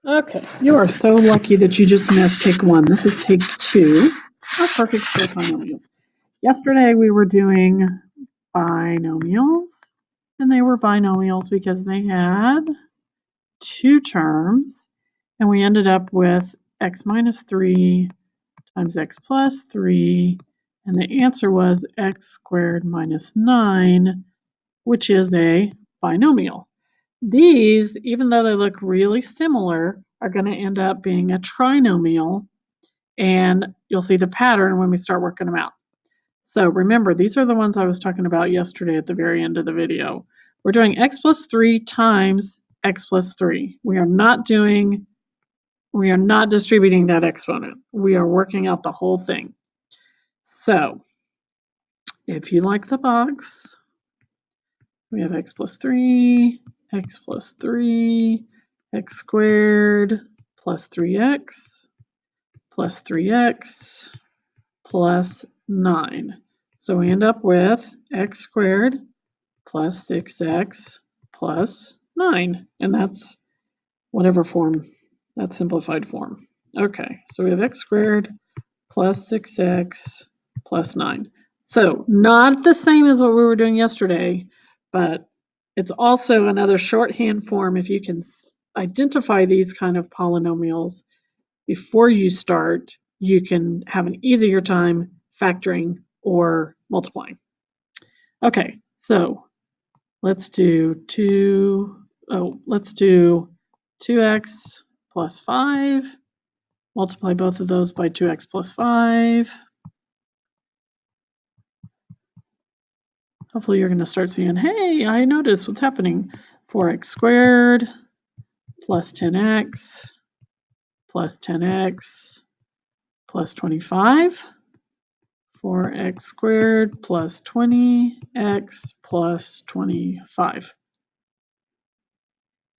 Okay, you are so lucky that you just missed take one. This is take two of perfect square binomials. Yesterday we were doing binomials, and they were binomials because they had two terms, and we ended up with x minus 3 times x plus 3, and the answer was x squared minus 9, which is a binomial. These, even though they look really similar, are going to end up being a trinomial, and you'll see the pattern when we start working them out. So remember, these are the ones I was talking about yesterday at the very end of the video. We're doing x plus 3 times x plus 3. We are not distributing that exponent. We are working out the whole thing. So if you like the box, we have x plus 3, x plus 3, x squared plus 3x plus 3x plus 9. So we end up with x squared plus 6x plus 9. And that's whatever form, that simplified form. Okay, so we have x squared plus 6x plus 9. So not the same as what we were doing yesterday, but it's also another shorthand form. If you can identify these kind of polynomials before you start, you can have an easier time factoring or multiplying. Okay, so let's do 2x plus 5. Multiply both of those by 2x plus 5. Hopefully you're going to start seeing, hey, I noticed what's happening. 4x squared plus 10x plus 10x plus 25. 4x squared plus 20x plus 25.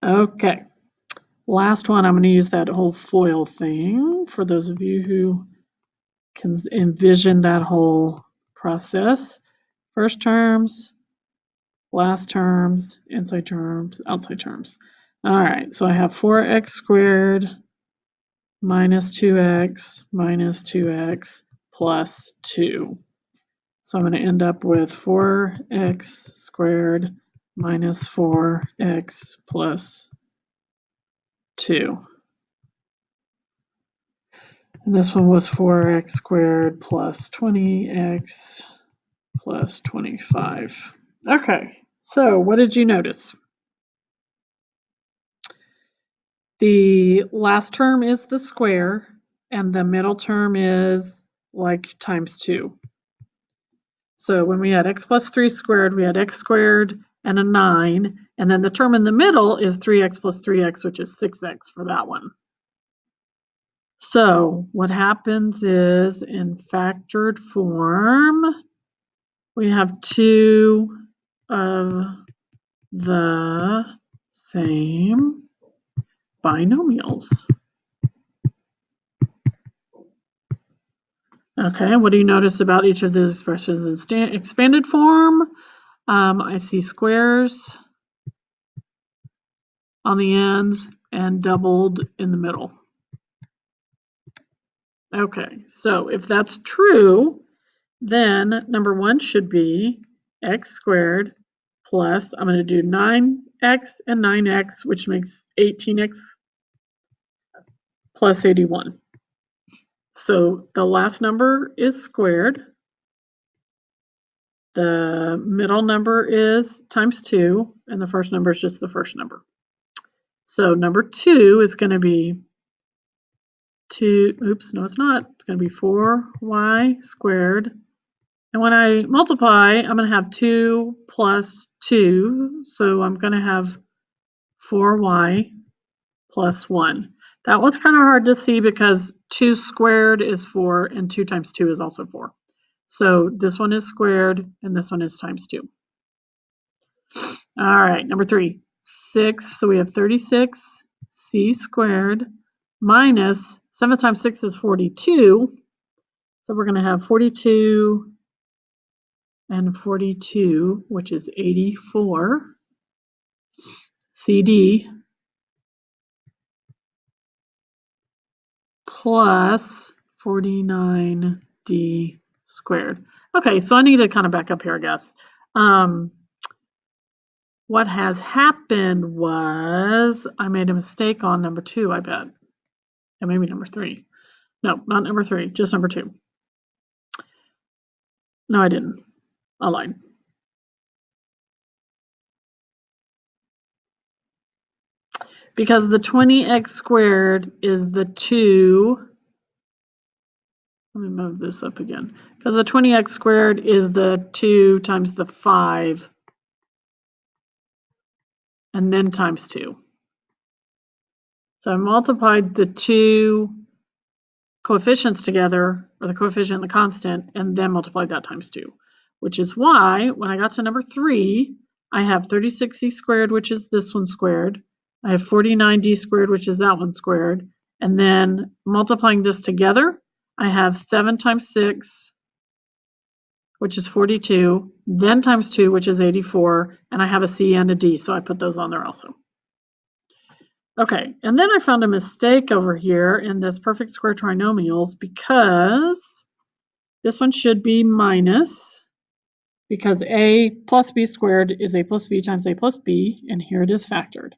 Okay, last one, I'm going to use that whole FOIL thing for those of you who can envision that whole process. First terms, last terms, inside terms, outside terms. All right, so I have 4x squared minus 2x plus 2. So I'm going to end up with 4x squared minus 4x plus 2. And this one was 4x squared plus 20x plus 25. Okay, so what did you notice? The last term is the square, and the middle term is like times 2. So when we had x plus 3 squared, we had x squared and a 9, and then the term in the middle is 3x plus 3x, which is 6x for that one. So what happens is in factored form, we have two of the same binomials. Okay, what do you notice about each of these expressions in expanded form? I see squares on the ends and doubled in the middle. Okay, so if that's true, then number 1 should be x squared plus, I'm going to do 9x and 9x, which makes 18x plus 81. So the last number is squared. The middle number is times 2, and the first number is just the first number. So number 2 is going to be 2, oops, no it's not. It's going to be 4y squared. And when I multiply, I'm going to have 2 plus 2. So I'm going to have 4y plus 1. That one's kind of hard to see because 2 squared is 4 and 2 times 2 is also 4. So this one is squared and this one is times 2. All right, number 3, 6. So we have 36c squared minus 7 times 6 is 42. So we're going to have 42 and 42, which is 84. CD plus 49d squared. Okay, so I need to kind of back up here, I guess. What has happened was I made a mistake on number 2, I bet. And maybe number 3. No, not number 3, just number 2. No, I didn't. I lied. Because the 20x squared is the 2. Let me move this up again. Because the 20x squared is the 2 times the 5. And then times 2. So I multiplied the 2 coefficients together, or the coefficient and the constant, and then multiplied that times 2. Which is why, when I got to number 3, I have 36c squared, which is this one squared. I have 49d squared, which is that one squared. And then multiplying this together, I have 7 times 6, which is 42, then times 2, which is 84, and I have a c and a d, so I put those on there also. Okay, and then I found a mistake over here in this perfect square trinomials because this one should be minus, because a plus b squared is a plus b times a plus b, and here it is factored.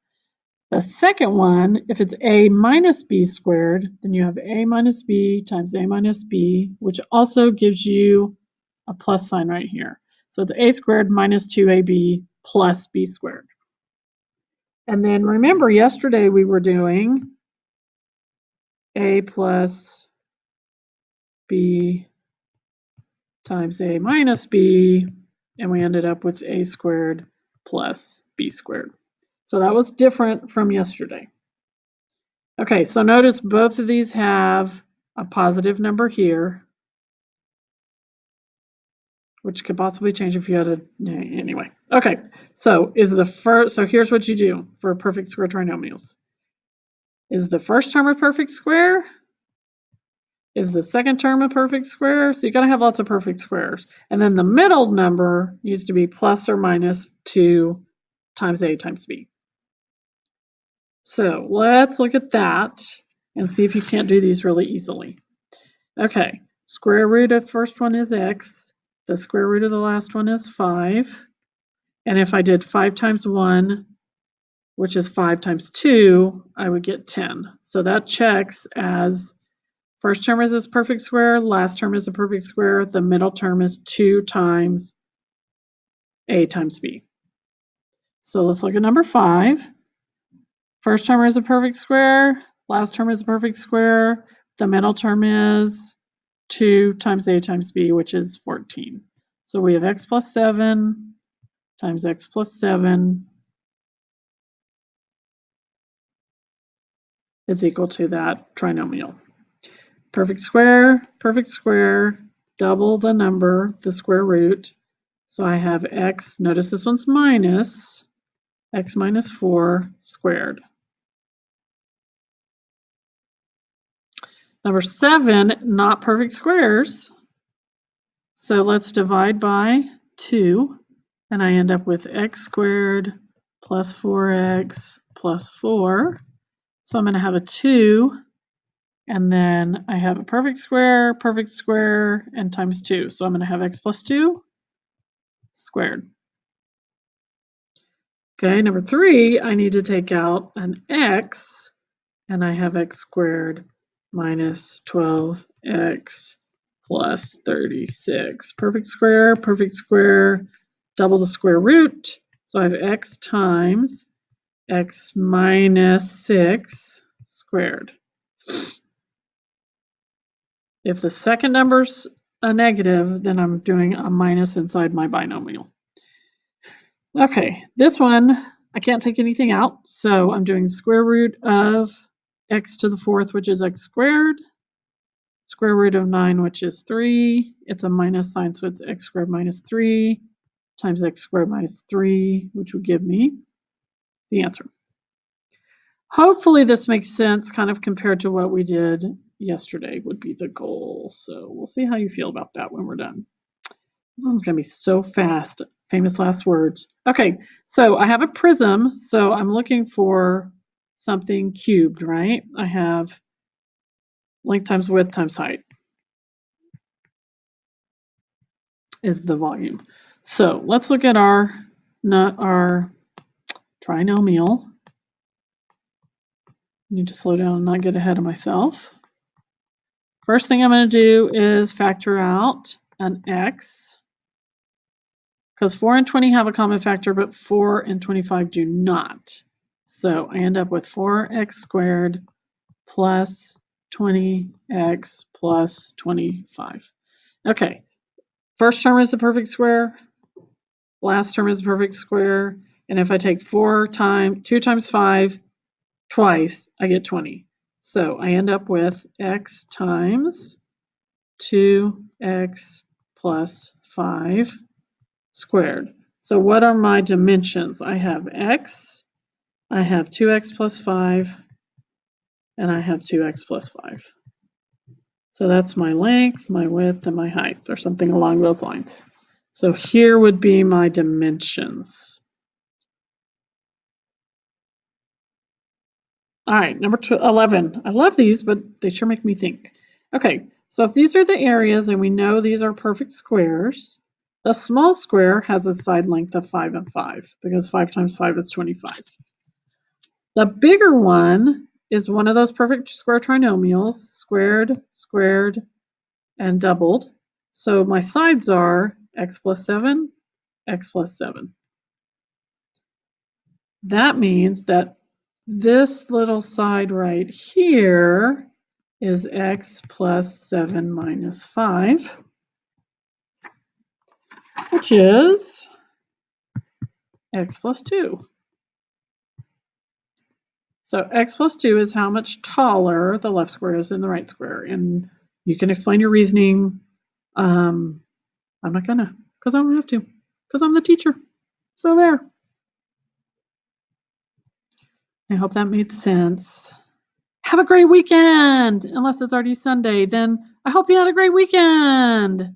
The second one, if it's a minus b squared, then you have a minus b times a minus b, which also gives you a plus sign right here. So it's a squared minus 2ab plus b squared. And then remember, yesterday we were doing a plus b times a minus b, and we ended up with a squared plus b squared. So that was different from yesterday. Okay, so notice both of these have a positive number here, which could possibly change if you had a, anyway. Okay, so here's what you do for perfect square trinomials. Is the first term a perfect square? Is the second term a perfect square? So you gotta have lots of perfect squares. And then the middle number used to be plus or minus 2 times a times b. So let's look at that and see if you can't do these really easily. Okay, square root of the first one is x. The square root of the last one is 5. And if I did 5 times 1, which is 5 times 2, I would get 10. So that checks as first term is this perfect square, last term is a perfect square, the middle term is 2 times a times b. So let's look at number 5. First term is a perfect square, last term is a perfect square, the middle term is 2 times a times b, which is 14. So we have x plus 7 times x plus 7 is equal to that trinomial. Perfect square, double the number, the square root. So I have x, notice this one's minus, x minus 4 squared. Number 7, not perfect squares. So let's divide by 2, and I end up with x squared plus 4x plus 4. So I'm going to have a 2, and then I have a perfect square, and times 2. So I'm going to have x plus 2 squared. Okay, number 3, I need to take out an x, and I have x squared minus 12x plus 36. Perfect square, double the square root. So I have x times x minus 6 squared. If the second number's a negative, then I'm doing a minus inside my binomial. Okay, this one, I can't take anything out, so I'm doing square root of x to the 4th, which is x squared, square root of 9, which is 3. It's a minus sign, so it's x squared minus 3 times x squared minus 3, which would give me the answer. Hopefully this makes sense kind of compared to what we did yesterday would be the goal. So we'll see how you feel about that when we're done. This one's going to be so fast. Famous last words. Okay, so I have a prism, so I'm looking for something cubed, right? I have Length times width times height is the volume. So let's look at our trinomial. I need to slow down and not get ahead of myself. First thing I'm going to do is factor out an x, because 4 and 20 have a common factor, but 4 and 25 do not. So I end up with 4x squared plus 20x plus 25. Okay, first term is the perfect square, last term is the perfect square, and if I take 2 times 5 twice, I get 20. So I end up with x times 2x plus 5 squared. So what are my dimensions? I have x, I have 2x plus 5, and I have 2x plus 5. So that's my length, my width, and my height, or something along those lines. So here would be my dimensions. All right, number 11. I love these, but they sure make me think. Okay, so if these are the areas and we know these are perfect squares, the small square has a side length of 5 and 5, because 5 times 5 is 25. The bigger one is one of those perfect square trinomials, squared, squared, and doubled. So my sides are x plus 7, x plus 7. That means that this little side right here is x plus 7 minus 5, which is x plus 2. So x plus 2 is how much taller the left square is than the right square. And you can explain your reasoning. I'm not gonna, because I don't have to, because I'm the teacher. So there. I hope that made sense. Have a great weekend. Unless it's already Sunday, then I hope you had a great weekend.